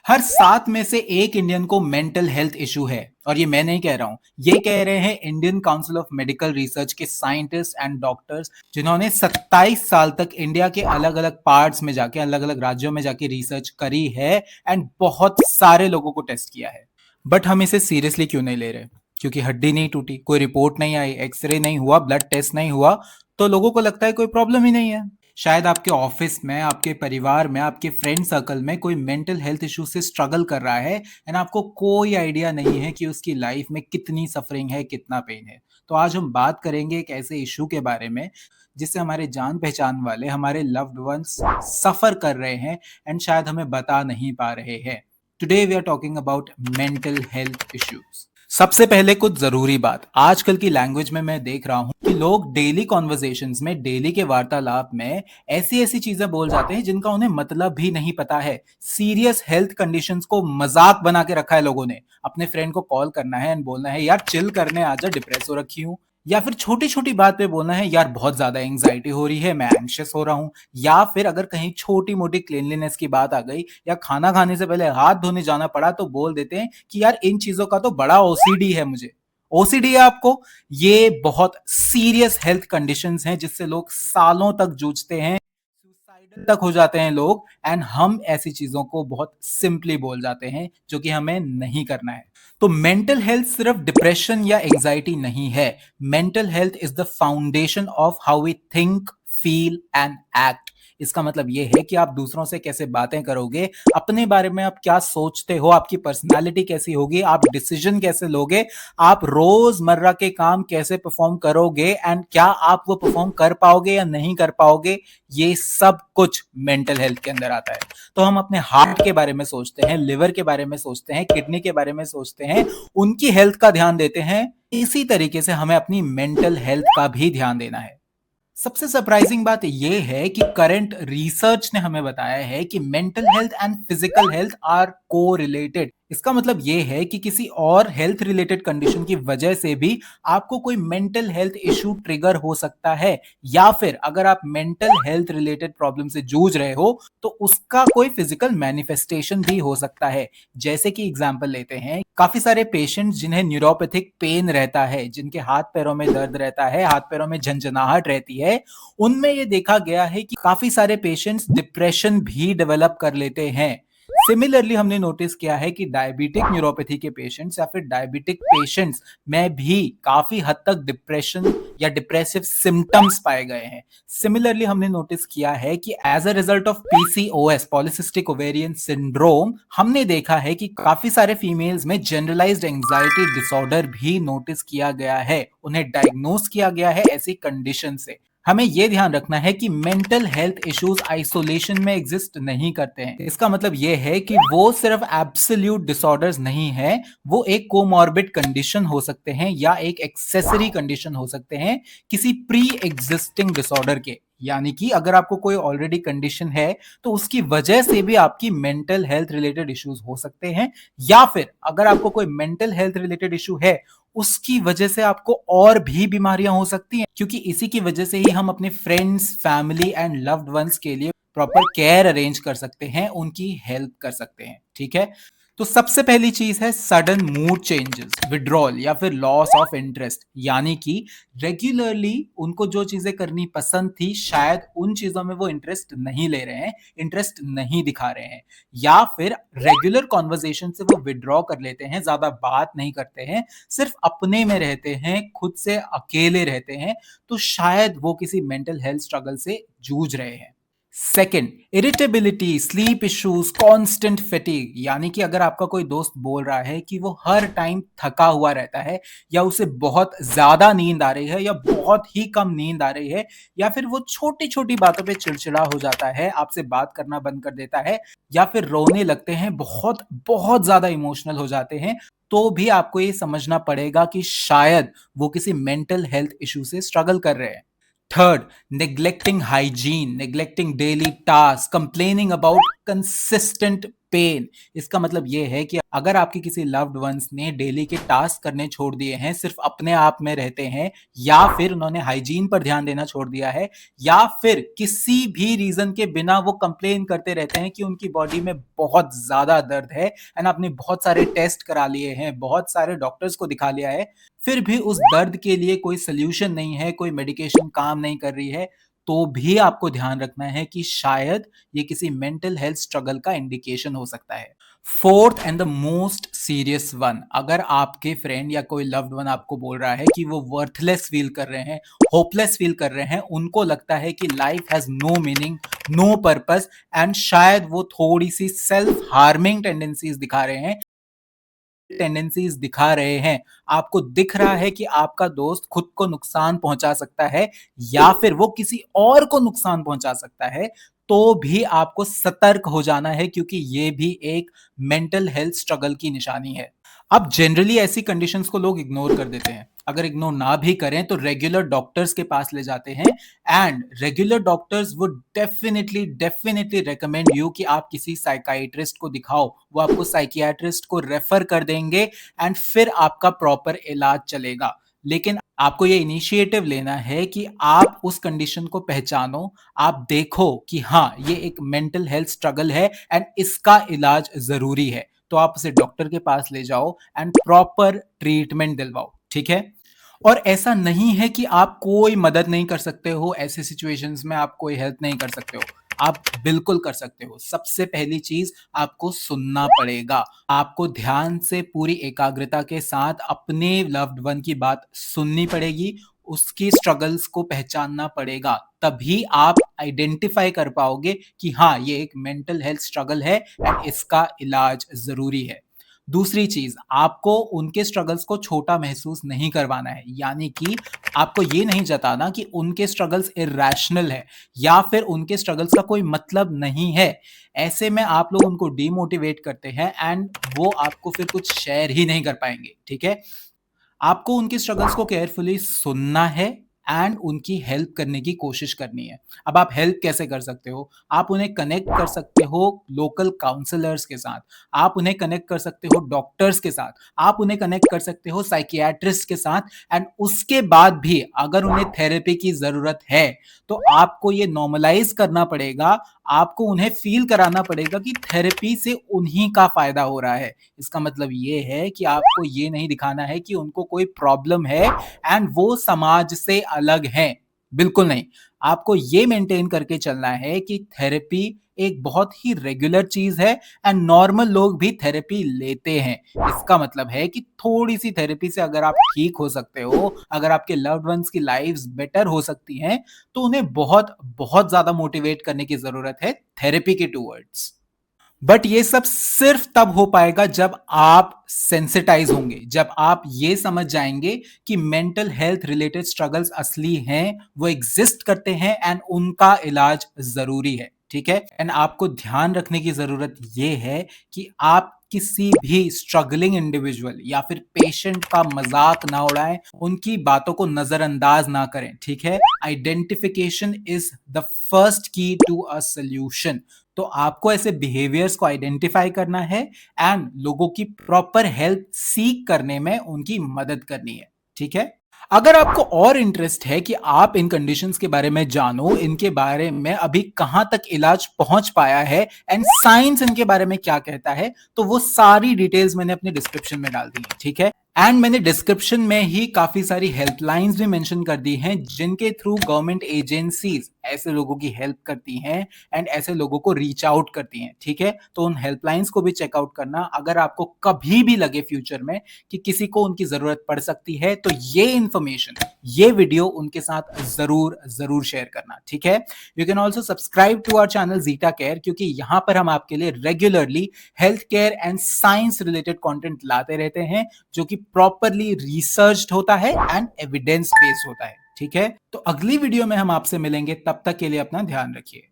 हर 7 में से एक इंडियन को मेंटल हेल्थ इशू है। और ये मैं नहीं कह रहा हूं, ये कह रहे हैं Indian council of medical research के साइंटिस्ट एंड डॉक्टर्स, जिन्होंने 27 साल तक इंडिया के अलग अलग पार्ट्स में जाके, अलग अलग राज्यों में जाके रिसर्च करी है एंड बहुत सारे लोगों को टेस्ट किया है। बट हम इसे सीरियसली क्यों नहीं ले रहे? क्योंकि हड्डी नहीं टूटी, कोई रिपोर्ट नहीं आई, एक्सरे नहीं हुआ, ब्लड टेस्ट नहीं हुआ, तो लोगों को लगता है कोई प्रॉब्लम ही नहीं है। शायद आपके ऑफिस में, आपके परिवार में, आपके फ्रेंड सर्कल में कोई मेंटल हेल्थ इशू से स्ट्रगल कर रहा है एंड आपको कोई आइडिया नहीं है कि उसकी लाइफ में कितनी सफरिंग है, कितना पेन है। तो आज हम बात करेंगे एक ऐसे इशू के बारे में जिससे हमारे जान पहचान वाले, हमारे लव्ड वंस सफर कर रहे हैं एंड शायद हमें बता नहीं पा रहे हैं। Today we are talking about mental health issues. सबसे पहले कुछ जरूरी बात, आजकल की लैंग्वेज में मैं देख रहा हूं कि लोग डेली कॉन्वर्जेशंस में, डेली के वार्तालाप में ऐसी ऐसी चीजें बोल जाते हैं जिनका उन्हें मतलब भी नहीं पता है। सीरियस हेल्थ कंडीशंस को मजाक बना के रखा है लोगों ने। अपने फ्रेंड को कॉल करना है एंड बोलना है यार चिल करने आजा, डिप्रेस हो रखी हूं। या फिर छोटी छोटी बात पे बोलना है यार बहुत ज्यादा एंग्जाइटी हो रही है, मैं एंग्शियस हो रहा हूं। या फिर अगर कहीं छोटी मोटी क्लीनलीनेस की बात आ गई या खाना खाने से पहले हाथ धोने जाना पड़ा तो बोल देते हैं कि यार इन चीजों का तो बड़ा ओसीडी है मुझे। ओसीडी है आपको? ये बहुत सीरियस हेल्थ कंडीशंस हैं जिससे लोग सालों तक जूझते हैं, सुसाइडल तक हो जाते हैं लोग, एंड हम ऐसी चीजों को बहुत सिंपली बोल जाते हैं जो कि हमें नहीं करना है। तो मेंटल हेल्थ सिर्फ डिप्रेशन या एंजाइटी नहीं है। Mental health is the foundation of how we think, feel and act. इसका मतलब यह है कि आप दूसरों से कैसे बातें करोगे, अपने बारे में आप क्या सोचते हो, आपकी पर्सनालिटी कैसी होगी, आप डिसीजन कैसे लोगे, आप रोजमर्रा के काम कैसे परफॉर्म करोगे एंड क्या आप वो परफॉर्म कर पाओगे या नहीं कर पाओगे, ये सब कुछ मेंटल हेल्थ के अंदर आता है। तो हम अपने हार्ट के बारे में सोचते हैं, लिवर के बारे में सोचते हैं, किडनी के बारे में सोचते हैं, उनकी हेल्थ का ध्यान देते हैं। इसी तरीके से हमें अपनी मेंटल हेल्थ का भी ध्यान देना है। सबसे सरप्राइजिंग बात यह है कि करंट रिसर्च ने हमें बताया है कि mental health and physical health are correlated. इसका मतलब यह है कि किसी और हेल्थ रिलेटेड कंडीशन की वजह से भी आपको कोई मेंटल हेल्थ इशू ट्रिगर हो सकता है, या फिर अगर आप मेंटल हेल्थ रिलेटेड प्रॉब्लम से जूझ रहे हो तो उसका कोई फिजिकल मैनिफेस्टेशन भी हो सकता है। जैसे कि एग्जांपल लेते हैं, काफी सारे पेशेंट्स जिन्हें न्यूरोपैथिक पेन रहता है, जिनके हाथ पैरों में दर्द रहता है, हाथ पैरों में झंझनाहट रहती है, उनमें यह देखा गया है कि काफी सारे पेशेंट्स डिप्रेशन भी डेवलप कर लेते हैं। सिमिलरली हमने नोटिस किया है कि डायबिटिक न्यूरोपैथी के पेशेंट्स या फिर डायबिटिक पेशेंट्स में भी काफी हद तक डिप्रेशन या डिप्रेसिव सिम्टम्स पाए गए हैं। सिमिलरली हमने नोटिस किया है कि as a result of PCOS, polycystic ovarian syndrome, हमने देखा है कि काफी सारे फीमेल्स में जनरलाइज्ड एंजाइटी डिसऑर्डर भी नोटिस किया गया है, उन्हें डायग्नोस किया गया है ऐसी कंडीशन से। हमें यह ध्यान रखना है कि मेंटल हेल्थ इश्यूज आइसोलेशन में एग्जिस्ट नहीं करते हैं। इसका मतलब यह है कि वो सिर्फ एब्सोल्यूट डिसऑर्डर्स नहीं है, वो एक कोमॉर्बिड कंडीशन हो सकते हैं या एक एक्सेसरी कंडीशन हो सकते हैं किसी प्री एग्जिस्टिंग डिसऑर्डर के। यानी कि अगर आपको कोई ऑलरेडी कंडीशन है तो उसकी वजह से भी आपकी मेंटल हेल्थ रिलेटेड इश्यूज हो सकते हैं, या फिर अगर आपको कोई मेंटल हेल्थ रिलेटेड इशू है उसकी वजह से आपको और भी बीमारियां हो सकती हैं, क्योंकि इसी की वजह से ही हम अपने friends, family and loved ones के लिए प्रॉपर केयर अरेंज कर सकते हैं, उनकी हेल्प कर सकते हैं। ठीक है, तो सबसे पहली चीज है सडन मूड चेंजेस, विड्रॉल या फिर लॉस ऑफ इंटरेस्ट। यानी कि रेगुलरली उनको जो चीजें करनी पसंद थी, शायद उन चीजों में वो इंटरेस्ट नहीं ले रहे हैं, इंटरेस्ट नहीं दिखा रहे हैं, या फिर रेगुलर कॉन्वर्जेशन से वो विड्रॉ कर लेते हैं, ज्यादा बात नहीं करते हैं, सिर्फ अपने में रहते हैं, खुद से अकेले रहते हैं। तो शायद वो किसी मेंटल हेल्थ स्ट्रगल से जूझ रहे हैं। Second, irritability, sleep issues, constant fatigue. यानी कि अगर आपका कोई दोस्त बोल रहा है कि वो हर टाइम थका हुआ रहता है, या उसे बहुत ज्यादा नींद आ रही है, या बहुत ही कम नींद आ रही है, या फिर वो छोटी छोटी बातों पे चिड़चिड़ा हो जाता है, आपसे बात करना बंद कर देता है, या फिर रोने लगते हैं, बहुत बहुत ज्यादा इमोशनल हो जाते हैं, तो भी आपको ये समझना पड़ेगा कि शायद वो किसी मेंटल हेल्थ इशू से स्ट्रगल कर रहे हैं। Third, neglecting hygiene, neglecting daily tasks, complaining about consistent pain. इसका मतलब ये है कि अगर आपके किसी लव्ड वंस ने डेली के टास्क करने छोड़ दिए हैं, सिर्फ अपने आप में रहते हैं, या फिर उन्होंने हाइजीन पर ध्यान देना छोड़ दिया है, या फिर किसी भी रीजन के बिना वो कंप्लेन करते रहते हैं कि उनकी बॉडी में बहुत ज्यादा दर्द है एंड आपने बहुत सारे टेस्ट करा लिए हैं, बहुत सारे डॉक्टर्स को दिखा लिया है, फिर भी उस दर्द के लिए कोई सोल्यूशन नहीं है, कोई मेडिकेशन काम नहीं कर रही है, तो भी आपको ध्यान रखना है कि शायद ये किसी मेंटल हेल्थ स्ट्रगल का इंडिकेशन हो सकता है। Fourth and the most serious one, अगर आपके फ्रेंड या कोई लव्ड वन आपको बोल रहा है कि वो वर्थलेस फील कर रहे हैं, होपलेस फील कर रहे हैं, उनको लगता है कि life has no meaning, no purpose, and शायद वो थोड़ी सी सेल्फ हार्मिंग टेंडेंसीज दिखा रहे हैं, आपको दिख रहा है कि आपका दोस्त खुद को नुकसान पहुंचा सकता है या फिर वो किसी और को नुकसान पहुंचा सकता है, तो भी आपको सतर्क हो जाना है, क्योंकि ये भी एक मेंटल हेल्थ स्ट्रगल की निशानी है। अब जनरली ऐसी कंडीशंस को लोग इग्नोर कर देते हैं, अगर इग्नोर ना भी करें तो रेगुलर डॉक्टर्स के पास ले जाते हैं, and regular doctors would definitely definitely recommend you कि आप किसी साइकाइट्रिस्ट को दिखाओ, वो आपको साइकियाट्रिस्ट को रेफर कर देंगे एंड फिर आपका प्रॉपर इलाज चलेगा। लेकिन आपको ये इनिशिएटिव लेना है कि आप उस कंडीशन को पहचानो, आप देखो कि हाँ ये एक मेंटल हेल्थ स्ट्रगल है एंड इसका इलाज जरूरी है, तो आप उसे डॉक्टर के पास ले जाओ एंड प्रॉपर ट्रीटमेंट दिलवाओ, ठीक है। और ऐसा नहीं है कि आप कोई मदद नहीं कर सकते हो, ऐसे सिचुएशंस में आप कोई हेल्प नहीं कर सकते हो, आप बिल्कुल कर सकते हो। सबसे पहली चीज, आपको सुनना पड़ेगा, आपको ध्यान से पूरी एकाग्रता के साथ अपने लव्ड वन की बात सुननी पड़ेगी, उसकी स्ट्रगल्स को पहचानना पड़ेगा, तभी आप आइडेंटिफाई कर पाओगे कि हाँ ये एक मेंटल हेल्थ स्ट्रगल है एंड इसका इलाज जरूरी है। दूसरी चीज, आपको उनके स्ट्रगल्स को छोटा महसूस नहीं करवाना है, यानी कि आपको ये नहीं जताना कि उनके स्ट्रगल्स इरैशनल है या फिर उनके स्ट्रगल्स का कोई मतलब नहीं है। ऐसे में आप लोग उनको डीमोटिवेट करते हैं एंड वो आपको फिर कुछ शेयर ही नहीं कर पाएंगे, ठीक है। आपको उनके स्ट्रगल्स को केयरफुली सुनना है एंड उनकी हेल्प करने की कोशिश करनी है। अब आप हेल्प कैसे कर सकते हो? आप उन्हें कनेक्ट कर सकते हो लोकल काउंसलर्स के साथ, आप उन्हें कनेक्ट कर सकते हो डॉक्टर्स के साथ, आप उन्हें कनेक्ट कर सकते हो साइकियाट्रिस्ट के साथ, एंड उसके बाद भी अगर उन्हें थेरेपी की जरूरत है तो आपको ये नॉर्मलाइज करना पड़ेगा, आपको उन्हें फील कराना पड़ेगा कि थेरेपी से उन्हीं का फायदा हो रहा है। इसका मतलब ये है कि आपको ये नहीं दिखाना है कि उनको कोई प्रॉब्लम है एंड वो समाज से अलग हैं, बिल्कुल नहीं। आपको ये मेंटेन करके चलना है कि थेरेपी एक बहुत ही रेगुलर चीज है एंड नॉर्मल लोग भी थेरेपी लेते हैं। इसका मतलब है कि थोड़ी सी थेरेपी से अगर आप ठीक हो सकते हो, अगर आपके लव्ड वंस की लाइव्स बेटर हो सकती हैं, तो उन्हें बहुत बहुत ज्यादा मोटिवेट करने की जरूरत है थेरेपी के टूवर्ड्स। बट ये सब सिर्फ तब हो पाएगा जब आप सेंसिटाइज होंगे, जब आप ये समझ जाएंगे कि मेंटल हेल्थ रिलेटेड स्ट्रगल्स असली हैं, वो एग्जिस्ट करते हैं एंड उनका इलाज जरूरी है, ठीक है। एंड आपको ध्यान रखने की जरूरत ये है कि आप किसी भी स्ट्रगलिंग इंडिविजुअल या फिर पेशेंट का मजाक ना उड़ाएं, उनकी बातों को नजरअंदाज ना करें, ठीक है। आइडेंटिफिकेशन इज द फर्स्ट की टू अ सोल्यूशन। तो आपको ऐसे बिहेवियर्स को आइडेंटिफाई करना है एंड लोगों की प्रॉपर हेल्प सीक करने में उनकी मदद करनी है, ठीक है। अगर आपको और इंटरेस्ट है कि आप इन कंडीशंस के बारे में जानो, इनके बारे में अभी कहां तक इलाज पहुंच पाया है एंड साइंस इनके बारे में क्या कहता है, तो वो सारी डिटेल्स मैंने अपने डिस्क्रिप्शन में डाल दी है, ठीक है। एंड मैंने डिस्क्रिप्शन में ही काफी सारी हेल्पलाइंस भी मेंशन कर दी हैं, जिनके थ्रू गवर्नमेंट एजेंसीज ऐसे लोगों की हेल्प करती हैं एंड ऐसे लोगों को रीच आउट करती हैं, ठीक है। तो उन हेल्पलाइंस को भी चेकआउट करना, अगर आपको कभी भी लगे फ्यूचर में कि किसी को उनकी जरूरत पड़ सकती है, तो ये इंफॉर्मेशन, ये वीडियो उनके साथ जरूर जरूर शेयर करना, ठीक है। You can also subscribe to our channel Zeta care, क्योंकि यहां पर हम आपके लिए regularly health care and science related content लाते रहते हैं, जो कि प्रॉपरली रिसर्च्ड होता है एंड एविडेंस बेस्ड होता है, ठीक है। तो अगली वीडियो में हम आपसे मिलेंगे, तब तक के लिए अपना ध्यान रखिए।